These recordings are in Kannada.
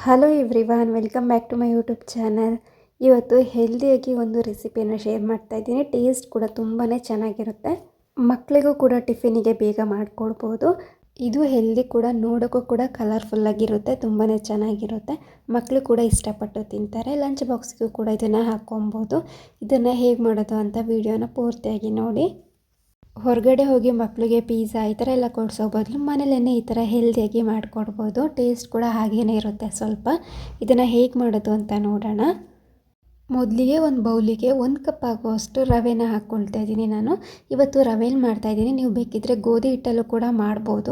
Hello everyone, welcome back to my YouTube channel. ಇವತ್ತು ಹೆಲ್ದಿಯಾಗಿ ಒಂದು ರೆಸಿಪಿಯನ್ನು ಶೇರ್ ಮಾಡ್ತಾ ಇದ್ದೀನಿ. ಟೇಸ್ಟ್ ಕೂಡ ತುಂಬಾ ಚೆನ್ನಾಗಿರುತ್ತೆ. ಮಕ್ಕಳಿಗೂ ಕೂಡ ಟಿಫಿನಿಗೆ ಬೇಗ ಮಾಡಿಕೊಡ್ಬೋದು. ಇದು ಹೆಲ್ದಿ ಕೂಡ, ನೋಡೋಕ್ಕೂ ಕೂಡ ಕಲರ್ಫುಲ್ಲಾಗಿರುತ್ತೆ, ತುಂಬಾ ಚೆನ್ನಾಗಿರುತ್ತೆ. ಮಕ್ಕಳು ಕೂಡ ಇಷ್ಟಪಟ್ಟು ತಿಂತಾರೆ. ಲಂಚ್ ಬಾಕ್ಸ್ಗೂ ಕೂಡ ಇದನ್ನು ಹಾಕ್ಕೊಬೋದು. ಇದನ್ನು ಹೇಗೆ ಮಾಡೋದು ಅಂತ ವಿಡಿಯೋನ ಪೂರ್ತಿಯಾಗಿ ನೋಡಿ. ಹೊರಗಡೆ ಹೋಗಿ ಮಕ್ಕಳಿಗೆ ಪಿಜ್ಜಾ ಈ ಥರ ಎಲ್ಲ ಕೊಡಿಸೋ ಬದಲು ಮನೇಲೇ ಈ ಥರ ಹೆಲ್ದಿಯಾಗಿ ಮಾಡಿಕೊಡ್ಬೋದು. ಟೇಸ್ಟ್ ಕೂಡ ಹಾಗೇ ಇರುತ್ತೆ ಸ್ವಲ್ಪ. ಇದನ್ನು ಹೇಗೆ ಮಾಡೋದು ಅಂತ ನೋಡೋಣ. ಮೊದಲಿಗೆ ಒಂದು ಬೌಲಿಗೆ 1 ಕಪ್ ಆಗುವಷ್ಟು ರವೆನ ಹಾಕ್ಕೊಳ್ತಾ ಇದ್ದೀನಿ. ನಾನು ಇವತ್ತು ರವೆಯಲ್ಲಿ ಮಾಡ್ತಾಯಿದ್ದೀನಿ. ನೀವು ಬೇಕಿದ್ದರೆ ಗೋಧಿ ಹಿಟ್ಟಲ್ಲೂ ಕೂಡ ಮಾಡ್ಬೋದು,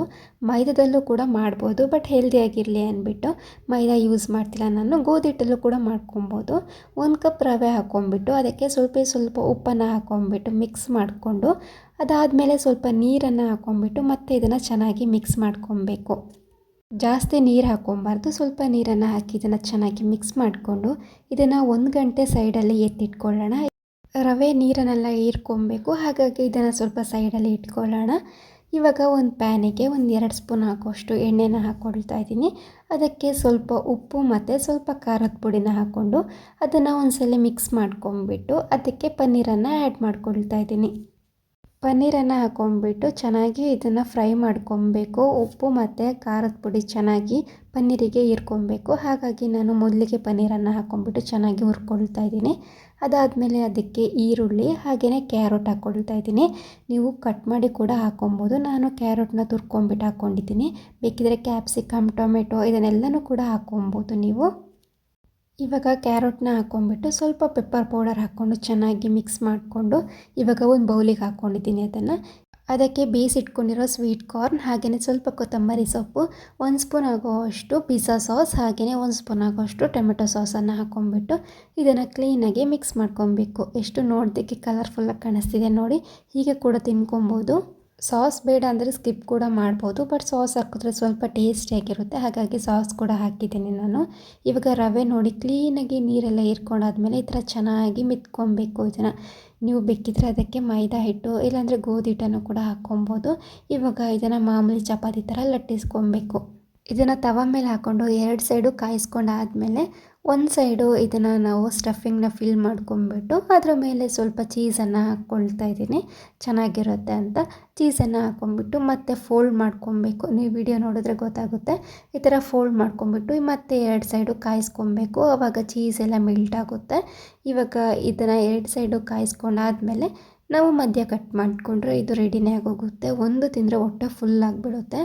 ಮೈದಾದಲ್ಲೂ ಕೂಡ ಮಾಡ್ಬೋದು. ಬಟ್ ಹೆಲ್ದಿಯಾಗಿರಲಿ ಅಂದ್ಬಿಟ್ಟು ಮೈದಾ ಯೂಸ್ ಮಾಡ್ತಿಲ್ಲ ನಾನು. ಗೋಧಿ ಹಿಟ್ಟಲ್ಲೂ ಕೂಡ ಮಾಡ್ಕೊಬೋದು. 1 ಕಪ್ ರವೆ ಹಾಕ್ಕೊಂಬಿಟ್ಟು ಅದಕ್ಕೆ ಸ್ವಲ್ಪ ಉಪ್ಪನ್ನು ಹಾಕ್ಕೊಂಬಿಟ್ಟು ಮಿಕ್ಸ್ ಮಾಡಿಕೊಂಡು, ಅದಾದಮೇಲೆ ಸ್ವಲ್ಪ ನೀರನ್ನು ಹಾಕ್ಕೊಂಬಿಟ್ಟು ಮತ್ತೆ ಇದನ್ನು ಚೆನ್ನಾಗಿ ಮಿಕ್ಸ್ ಮಾಡ್ಕೊಬೇಕು. ಜಾಸ್ತಿ ನೀರು ಹಾಕ್ಕೊಬಾರ್ದು, ಸ್ವಲ್ಪ ನೀರನ್ನು ಹಾಕಿ ಇದನ್ನು ಚೆನ್ನಾಗಿ ಮಿಕ್ಸ್ ಮಾಡಿಕೊಂಡು ಇದನ್ನು 1 ಗಂಟೆ ಸೈಡಲ್ಲಿ ಎತ್ತಿಟ್ಕೊಳ್ಳೋಣ. ರವೆ ನೀರನ್ನೆಲ್ಲ ಹೀರ್ಕೊಬೇಕು, ಹಾಗಾಗಿ ಇದನ್ನು ಸ್ವಲ್ಪ ಸೈಡಲ್ಲಿ ಇಟ್ಕೊಳ್ಳೋಣ. ಇವಾಗ ಒಂದು ಪ್ಯಾನಿಗೆ 2 ಸ್ಪೂನ್ ಹಾಕುವಷ್ಟು ಎಣ್ಣೆನ ಹಾಕ್ಕೊಳ್ತಾ ಇದ್ದೀನಿ. ಅದಕ್ಕೆ ಸ್ವಲ್ಪ ಉಪ್ಪು ಮತ್ತು ಸ್ವಲ್ಪ ಖಾರದ ಪುಡಿನ ಹಾಕ್ಕೊಂಡು ಅದನ್ನು ಒಂದ್ಸಲ ಮಿಕ್ಸ್ ಮಾಡ್ಕೊಂಬಿಟ್ಟು ಅದಕ್ಕೆ ಪನ್ನೀರನ್ನು ಆ್ಯಡ್ ಮಾಡ್ಕೊಳ್ತಾ ಇದ್ದೀನಿ. ಪನ್ನೀರನ್ನು ಹಾಕ್ಕೊಂಬಿಟ್ಟು ಚೆನ್ನಾಗಿ ಇದನ್ನು ಫ್ರೈ ಮಾಡ್ಕೊಬೇಕು. ಉಪ್ಪು ಮತ್ತು ಖಾರದ ಪುಡಿ ಚೆನ್ನಾಗಿ ಪನ್ನೀರಿಗೆ ಹೀರ್ಕೊಬೇಕು. ಹಾಗಾಗಿ ನಾನು ಮೊದಲಿಗೆ ಪನ್ನೀರನ್ನು ಹಾಕ್ಕೊಂಬಿಟ್ಟು ಚೆನ್ನಾಗಿ ಹುರ್ಕೊಳ್ತಾ ಇದ್ದೀನಿ. ಅದಾದಮೇಲೆ ಅದಕ್ಕೆ ಈರುಳ್ಳಿ ಹಾಗೆಯೇ ಕ್ಯಾರೆಟ್ ಹಾಕ್ಕೊಳ್ತಾ ಇದ್ದೀನಿ. ನೀವು ಕಟ್ ಮಾಡಿ ಕೂಡ ಹಾಕ್ಕೊಬೋದು. ನಾನು ಕ್ಯಾರೆಟ್ನ ತುರ್ಕೊಂಬಿಟ್ಟು ಹಾಕ್ಕೊಂಡಿದ್ದೀನಿ. ಬೇಕಿದ್ದರೆ ಕ್ಯಾಪ್ಸಿಕಮ್, ಟೊಮೆಟೊ ಇದನ್ನೆಲ್ಲನೂ ಕೂಡ ಹಾಕ್ಕೊಬೋದು ನೀವು. ಇವಾಗ ಕ್ಯಾರೆಟ್ನ ಹಾಕ್ಕೊಂಬಿಟ್ಟು ಸ್ವಲ್ಪ ಪೆಪ್ಪರ್ ಪೌಡರ್ ಹಾಕ್ಕೊಂಡು ಚೆನ್ನಾಗಿ ಮಿಕ್ಸ್ ಮಾಡಿಕೊಂಡು ಇವಾಗ ಒಂದು ಬೌಲಿಗೆ ಹಾಕ್ಕೊಂಡಿದ್ದೀನಿ. ಅದಕ್ಕೆ ಬೇಯಿಸಿಟ್ಕೊಂಡಿರೋ ಸ್ವೀಟ್ ಕಾರ್ನ್ ಹಾಗೆಯೇ ಸ್ವಲ್ಪ ಕೊತ್ತಂಬರಿ ಸೊಪ್ಪು, 1 ಸ್ಪೂನ್ ಆಗೋವಷ್ಟು ಪಿಜ್ಜಾ ಸಾಸ್ ಹಾಗೆಯೇ 1 ಸ್ಪೂನ್ ಆಗೋವಷ್ಟು ಟೊಮೆಟೊ ಸಾಸನ್ನು ಹಾಕ್ಕೊಂಬಿಟ್ಟು ಇದನ್ನು ಕ್ಲೀನಾಗಿ ಮಿಕ್ಸ್ ಮಾಡ್ಕೊಬೇಕು. ಎಷ್ಟು ನೋಡೋದಕ್ಕೆ ಕಲರ್ಫುಲ್ಲಾಗಿ ಕಾಣಿಸ್ತಿದೆ ನೋಡಿ. ಹೀಗೆ ಕೂಡ ತಿನ್ಕೊಬೋದು. ಸಾಸ್ ಬೇಡ ಅಂದರೆ ಸ್ಕಿಪ್ ಕೂಡ ಮಾಡ್ಬೋದು, ಬಟ್ ಸಾಸ್ ಹಾಕಿದ್ರೆ ಸ್ವಲ್ಪ ಟೇಸ್ಟಿಯಾಗಿರುತ್ತೆ, ಹಾಗಾಗಿ ಸಾಸ್ ಕೂಡ ಹಾಕಿದ್ದೀನಿ ನಾನು. ಇವಾಗ ರವೆ ನೋಡಿ ಕ್ಲೀನಾಗಿ ನೀರೆಲ್ಲ ಹೀರ್ಕೊಂಡಾದ್ಮೇಲೆ ಈ ಥರ ಚೆನ್ನಾಗಿ ಮಿತ್ಕೊಬೇಕು. ಇದನ್ನು ನೀವು ಬೇಕಿದ್ರೆ ಅದಕ್ಕೆ ಮೈದಾ ಹಿಟ್ಟು ಇಲ್ಲಾಂದರೆ ಗೋಧಿ ಹಿಟ್ಟನ್ನು ಕೂಡ ಹಾಕ್ಕೊಬೋದು. ಇವಾಗ ಇದನ್ನು ಮಾಮೂಲಿ ಚಪಾತಿ ಥರ ಲಟ್ಟಿಸ್ಕೊಬೇಕು. ಇದನ್ನು ತವ ಮೇಲೆ ಹಾಕ್ಕೊಂಡು 2 ಸೈಡು ಕಾಯಿಸ್ಕೊಂಡಾದಮೇಲೆ ಒಂದು ಸೈಡು ಇದನ್ನು ನಾವು ಸ್ಟಫಿಂಗ್ನ ಫಿಲ್ ಮಾಡ್ಕೊಂಬಿಟ್ಟು ಅದರ ಮೇಲೆ ಸ್ವಲ್ಪ ಚೀಸನ್ನು ಹಾಕ್ಕೊಳ್ತಾ ಇದ್ದೀನಿ, ಚೆನ್ನಾಗಿರುತ್ತೆ ಅಂತ. ಚೀಸನ್ನು ಹಾಕ್ಕೊಂಬಿಟ್ಟು ಮತ್ತೆ ಫೋಲ್ಡ್ ಮಾಡ್ಕೊಬೇಕು. ನೀವು ವಿಡಿಯೋ ನೋಡಿದ್ರೆ ಗೊತ್ತಾಗುತ್ತೆ. ಈ ಥರ ಫೋಲ್ಡ್ ಮಾಡ್ಕೊಂಬಿಟ್ಟು ಮತ್ತೆ 2 ಸೈಡು ಕಾಯಿಸ್ಕೊಬೇಕು, ಆವಾಗ ಚೀಸ್ ಎಲ್ಲ ಮೆಲ್ಟ್ ಆಗುತ್ತೆ. ಇವಾಗ ಇದನ್ನು 2 ಸೈಡು ಕಾಯಿಸ್ಕೊಂಡಾದಮೇಲೆ ನಾವು ಮಧ್ಯ ಕಟ್ ಮಾಡಿಕೊಂಡ್ರೆ ಇದು ರೆಡಿನೇ ಆಗೋಗುತ್ತೆ. ಒಂದು ತಿಂದರೆ ಹೊಟ್ಟೆ ಫುಲ್ ಆಗಿಬಿಡುತ್ತೆ.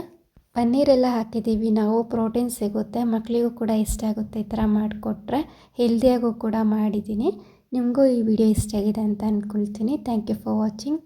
ಪನ್ನೀರೆಲ್ಲ ಹಾಕಿದ್ದೀವಿ ನಾವು, ಪ್ರೋಟೀನ್ ಸಿಗುತ್ತೆ, ಮಕ್ಕಳಿಗೂ ಕೂಡ ಇಷ್ಟ ಆಗುತ್ತೆ. ಈ ಥರ ಮಾಡಿಕೊಟ್ರೆ ಹೆಲ್ದಿಯಾಗೂ ಕೂಡ ಮಾಡಿದ್ದೀನಿ. ನಿಮಗೂ ಈ ವಿಡಿಯೋ ಇಷ್ಟ ಆಗಿದೆ ಅಂತ ಅಂದ್ಕೊಳ್ತೀನಿ. Thank you for watching.